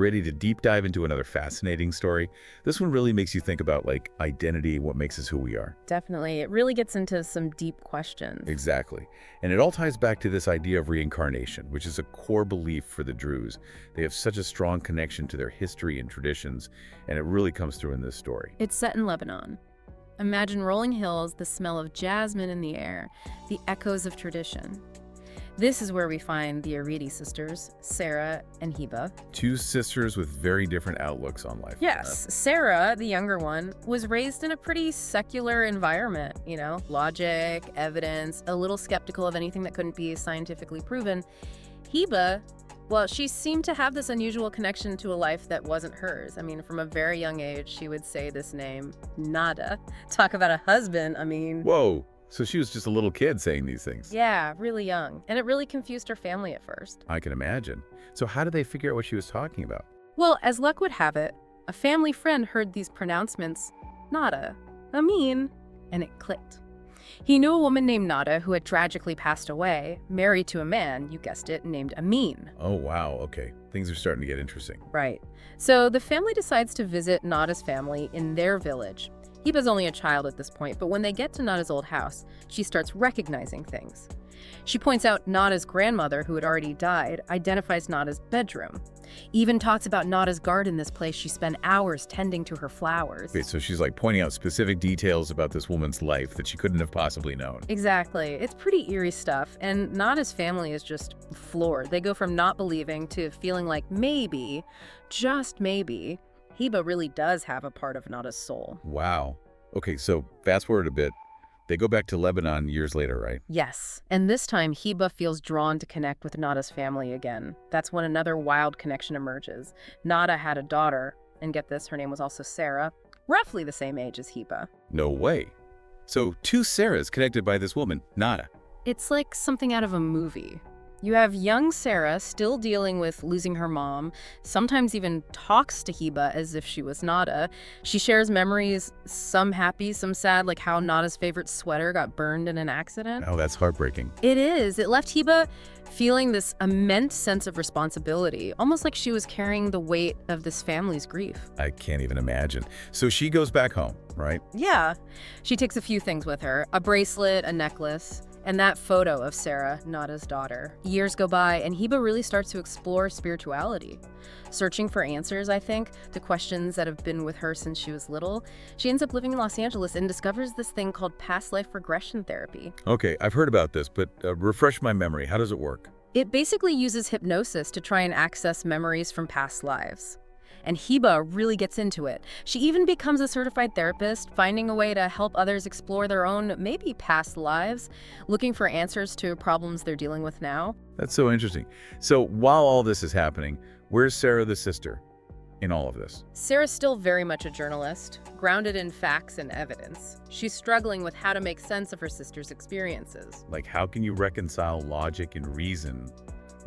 Ready to deep dive into another fascinating story? This one really makes you think about, like, identity, what makes us who we are. Definitely. It really gets into some deep questions. Exactly. And it all ties back to this idea of reincarnation, which is a core belief for the Druze. They have such a strong connection to their history and traditions, and it really comes through in this story. It's set in Lebanon. Imagine rolling hills, the smell of jasmine in the air, the echoes of tradition. This is where we find the Aridi sisters, Sarah and Hiba. Two sisters with very different outlooks on life. Yes, Sarah, the younger one, was raised in a pretty secular environment, logic, evidence, a little skeptical of anything that couldn't be scientifically proven. Hiba, well, she seemed to have this unusual connection to a life that wasn't hers. I mean, from a very young age, she would say this name, Nada. Talk about a husband, Whoa! So she was just a little kid saying these things. Yeah, really young. And it really confused her family at first. I can imagine. So how did they figure out what she was talking about? Well, as luck would have it, a family friend heard these pronouncements, Nada, and it clicked. He knew a woman named Nada who had tragically passed away, married to a man, you guessed it, named Amin. Oh, wow. Okay. Things are starting to get interesting. Right. So the family decides to visit Nada's family in their village. Hiba's only a child at this point, but when they get to Nada's old house, she starts recognizing things. She points out Nada's grandmother, who had already died, identifies Nada's bedroom. Even talks about Nada's garden, this place she spent hours tending to her flowers. Okay, so she's like pointing out specific details about this woman's life that she couldn't have possibly known. Exactly. It's pretty eerie stuff, and Nada's family is just floored. They go from not believing to feeling like maybe, just maybe, Hiba really does have a part of Nada's soul. Wow. Okay, so fast forward a bit. They go back to Lebanon years later, right? Yes. And this time, Hiba feels drawn to connect with Nada's family again. That's when another wild connection emerges. Nada had a daughter, and get this, her name was also Sarah, roughly the same age as Hiba. No way. So two Sarahs connected by this woman, Nada. It's like something out of a movie. You have young Sarah still dealing with losing her mom, sometimes even talks to Hiba as if she was Nada. She shares memories, some happy, some sad, like how Nada's favorite sweater got burned in an accident. Oh, that's heartbreaking. It is. It left Hiba feeling this immense sense of responsibility, almost like she was carrying the weight of this family's grief. I can't even imagine. So she goes back home, right? Yeah. She takes a few things with her, a bracelet, a necklace, and that photo of Sarah, Nada's daughter. Years go by, and Hiba really starts to explore spirituality. Searching for answers, I think, to questions that have been with her since she was little. She ends up living in Los Angeles and discovers this thing called past life regression therapy. Okay, I've heard about this, but refresh my memory. How does it work? It basically uses hypnosis to try and access memories from past lives. And Hiba really gets into it. She even becomes a certified therapist, finding a way to help others explore their own, maybe past lives, looking for answers to problems they're dealing with now. That's so interesting. So while all this is happening, where's Sarah the sister in all of this? Sarah's still very much a journalist, grounded in facts and evidence. She's struggling with how to make sense of her sister's experiences. Like, how can you reconcile logic and reason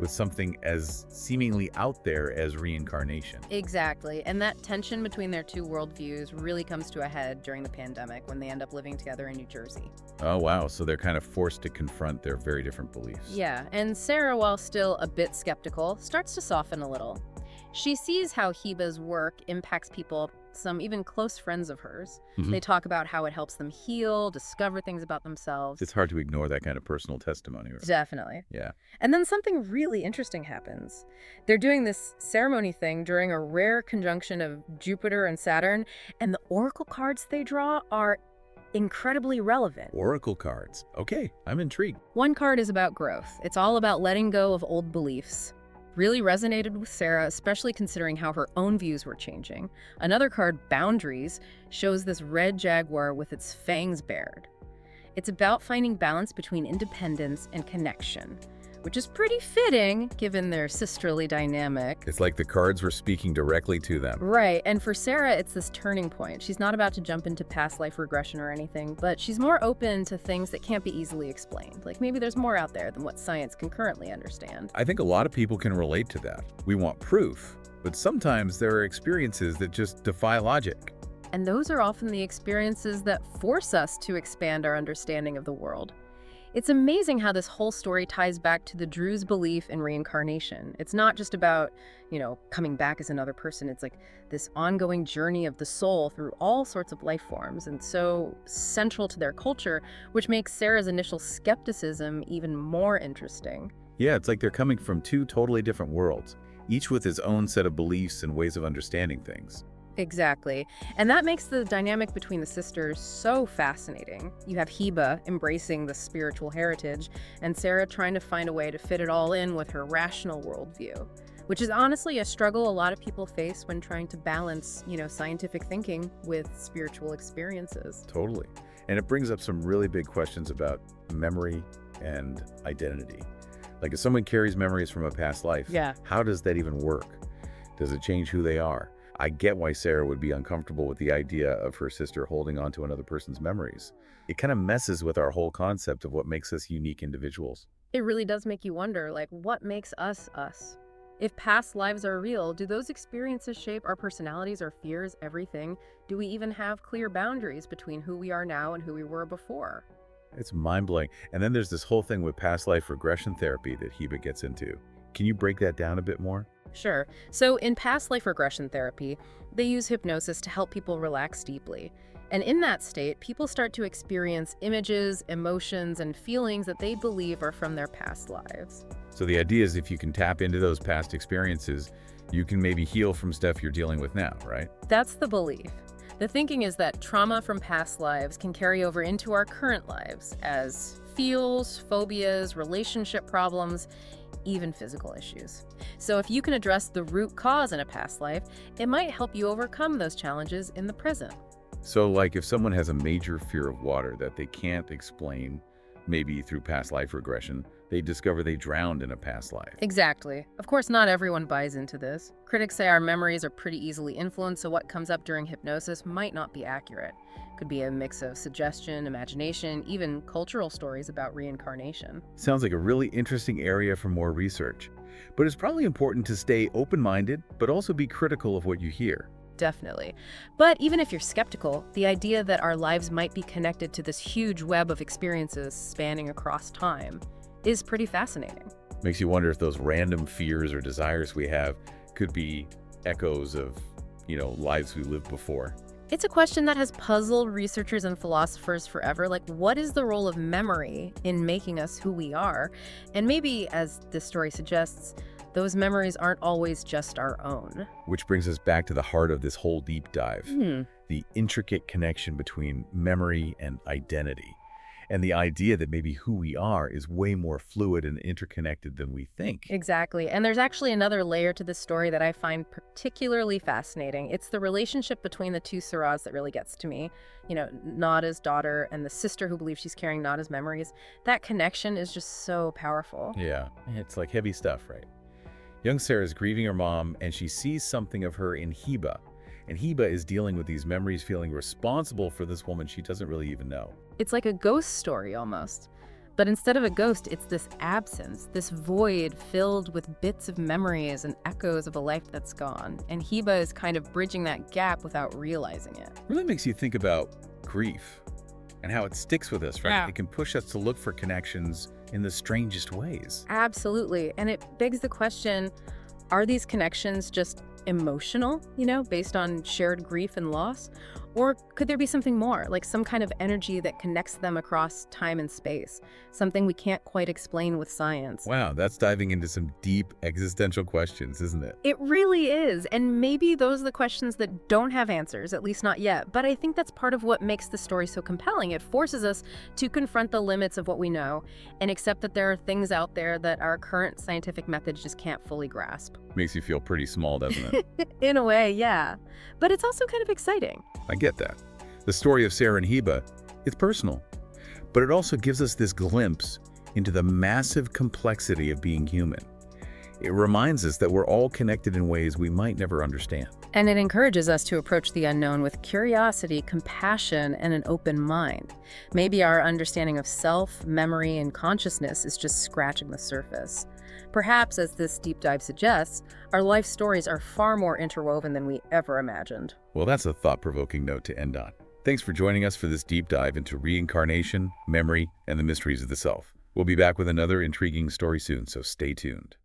with something as seemingly out there as reincarnation? Exactly, and that tension between their two worldviews really comes to a head during the pandemic when they end up living together in New Jersey. Oh, wow. So they're kind of forced to confront their very different beliefs. Yeah, and Sarah, while still a bit skeptical, starts to soften a little. She sees how Hiba's work impacts people, some even close friends of hers. They talk about how it helps them heal, discover things about themselves. It's hard to ignore that kind of personal testimony. Definitely. Yeah. And then something really interesting happens. They're doing this ceremony thing during a rare conjunction of Jupiter and Saturn, and the oracle cards they draw are incredibly relevant. Oracle cards. Okay, I'm intrigued. One card is about growth. It's all about letting go of old beliefs. Really resonated with Sarah, especially considering how her own views were changing. Another card, Boundaries, shows this red jaguar with its fangs bared. It's about finding balance between independence and connection, which is pretty fitting given their sisterly dynamic. It's like the cards were speaking directly to them. Right, and for Sarah, it's this turning point. She's not about to jump into past life regression or anything, but she's more open to things that can't be easily explained. Like maybe there's more out there than what science can currently understand. I think a lot of people can relate to that. We want proof, but sometimes there are experiences that just defy logic. And those are often the experiences that force us to expand our understanding of the world. It's amazing how this whole story ties back to the Druze belief in reincarnation. It's not just about, coming back as another person. It's like this ongoing journey of the soul through all sorts of life forms, and so central to their culture, which makes Sarah's initial skepticism even more interesting. Yeah, it's like they're coming from two totally different worlds, each with its own set of beliefs and ways of understanding things. Exactly. And that makes the dynamic between the sisters so fascinating. You have Heba embracing the spiritual heritage, and Sarah trying to find a way to fit it all in with her rational worldview, which is honestly a struggle a lot of people face when trying to balance, scientific thinking with spiritual experiences. Totally. And it brings up some really big questions about memory and identity. Like if someone carries memories from a past life, how does that even work? Does it change who they are? I get why Sarah would be uncomfortable with the idea of her sister holding on to another person's memories. It kind of messes with our whole concept of what makes us unique individuals. It really does make you wonder, what makes us us? If past lives are real, do those experiences shape our personalities, our fears, everything? Do we even have clear boundaries between who we are now and who we were before? It's mind-blowing. And then there's this whole thing with past life regression therapy that Heba gets into. Can you break that down a bit more? Sure. So in past life regression therapy, they use hypnosis to help people relax deeply. And in that state, people start to experience images, emotions, and feelings that they believe are from their past lives. So the idea is if you can tap into those past experiences, you can maybe heal from stuff you're dealing with now, right? That's the belief. The thinking is that trauma from past lives can carry over into our current lives as feels, phobias, relationship problems, even physical issues. So if you can address the root cause in a past life, it might help you overcome those challenges in the present. So like if someone has a major fear of water that they can't explain, maybe through past life regression, they discover they drowned in a past life. Exactly. Of course, not everyone buys into this. Critics say our memories are pretty easily influenced, so what comes up during hypnosis might not be accurate. Could be a mix of suggestion, imagination, even cultural stories about reincarnation. Sounds like a really interesting area for more research. But it's probably important to stay open-minded, but also be critical of what you hear. Definitely. But even if you're skeptical, the idea that our lives might be connected to this huge web of experiences spanning across time is pretty fascinating. Makes you wonder if those random fears or desires we have could be echoes of, lives we lived before. It's a question that has puzzled researchers and philosophers forever. What is the role of memory in making us who we are? And maybe, as this story suggests, those memories aren't always just our own. Which brings us back to the heart of this whole deep dive, the intricate connection between memory and identity, and the idea that maybe who we are is way more fluid and interconnected than we think. Exactly. And there's actually another layer to this story that I find particularly fascinating. It's the relationship between the two Saras that really gets to me. Nada's daughter and the sister who believes she's carrying Nada's memories. That connection is just so powerful. Yeah, it's like heavy stuff, right? Young Sarah is grieving her mom, and she sees something of her in Heba. And Heba is dealing with these memories, feeling responsible for this woman she doesn't really even know. It's like a ghost story almost. But instead of a ghost, it's this absence, this void filled with bits of memories and echoes of a life that's gone. And Heba is kind of bridging that gap without realizing it. Really makes you think about grief and how it sticks with us, right? Yeah. It can push us to look for connections in the strangest ways. Absolutely. And it begs the question, are these connections just emotional, based on shared grief and loss? Or could there be something more, like some kind of energy that connects them across time and space, something we can't quite explain with science? Wow, that's diving into some deep existential questions, isn't it? It really is. And maybe those are the questions that don't have answers, at least not yet. But I think that's part of what makes the story so compelling. It forces us to confront the limits of what we know and accept that there are things out there that our current scientific methods just can't fully grasp. Makes you feel pretty small, doesn't it? In a way, yeah. But it's also kind of exciting. I get that. The story of Sarah and Heba, it's personal, but it also gives us this glimpse into the massive complexity of being human. It reminds us that we're all connected in ways we might never understand. And it encourages us to approach the unknown with curiosity, compassion, and an open mind. Maybe our understanding of self, memory, and consciousness is just scratching the surface. Perhaps, as this deep dive suggests, our life stories are far more interwoven than we ever imagined. Well, that's a thought-provoking note to end on. Thanks for joining us for this deep dive into reincarnation, memory, and the mysteries of the self. We'll be back with another intriguing story soon, so stay tuned.